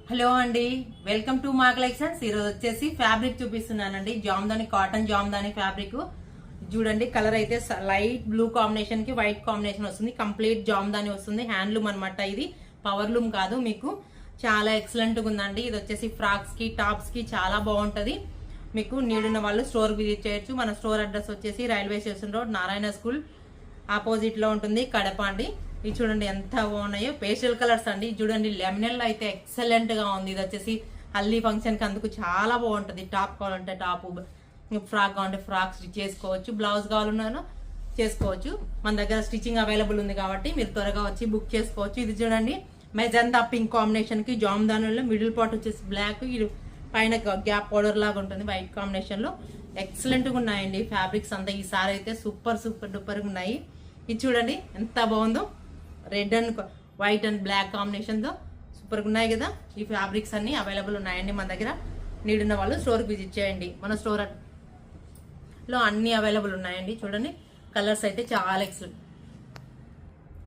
Hello అండి, welcome to మా collections. ఈరోజు వచ్చేసి ఫ్యాబ్రిక్ చూపిస్తున్నానండి. జామ్దాని కాటన్ జామ్దాని ఫ్యాబ్రిక్ చూడండి. కలర్ అయితే లైట్ బ్లూ కాంబినేషన్ కి వైట్ కాంబినేషన్ వస్తుంది. కంప్లీట్ జామ్దాని వస్తుంది. హ్యాండ్లూమ్ అనమాట. ఇది పవర్ లూమ్ కాదు. మీకు చాలా ఎక్సలెంట్ గా ఉందండి. ఇది వచ్చేసి ఫ్రాక్స్ కి టాప్స్ కి చాలా బాగుంటది. మీకు నీడున్న వాళ్ళు స్టోర్ విజిట్ చేయొచ్చు. మన స్టోర్ అడ్రస్ వచ్చేసి railway station road, Narayana school opposite లో ఉంటుంది, కడప అండి. ఇది చూడండి ఎంత బాగున్నాయో. పేస్టల్ కలర్స్ అండి. చూడండి లెమినెల్ అయితే ఎక్సలెంట్ గా ఉంది. ఇది వచ్చేసి హల్దీ ఫంక్షన్ కి అందుకు చాలా బాగుంటది. టాప్ కావాలంటే టాప్, ఫ్రాక్ కావాలంటే ఫ్రాక్ స్టిచ్ చేసుకోవచ్చు, బ్లౌజ్ కావాలన్నా చేసుకోవచ్చు. మన దగ్గర స్టిచ్చింగ్ అవైలబుల్ ఉంది కాబట్టి మీరు త్వరగా వచ్చి బుక్ చేసుకోవచ్చు. ఇది చూడండి మెజంతా పింక్ కాంబినేషన్ కి జామ్దానిలో మిడిల్ పార్ట్ వచ్చేసి బ్లాక్, ఇది పైన గ్యాప్ పౌడర్ లాగా ఉంటుంది వైట్ కాంబినేషన్ లో. ఎక్సలెంట్ గా ఉన్నాయండి ఫ్యాబ్రిక్స్ అంతా. ఈసారి అయితే సూపర్ సూపర్ డూపర్ గా ఉన్నాయి. ఇది చూడండి ఎంత బాగుందో. Red and white and black combination తో సూపర్ గా ఉన్నాయి కదా. ఈ ఫ్యాబ్రిక్స్ అన్ని అవైలబుల్ ఉన్నాయండి మన దగ్గర. నీడున్న వాళ్ళు స్టోర్ విజిట్ చేయండి. మన స్టోర్ లో అన్ని అవైలబుల్ ఉన్నాయండి. చూడండి కలర్స్ అయితే చాలా ఎక్సలెంట్.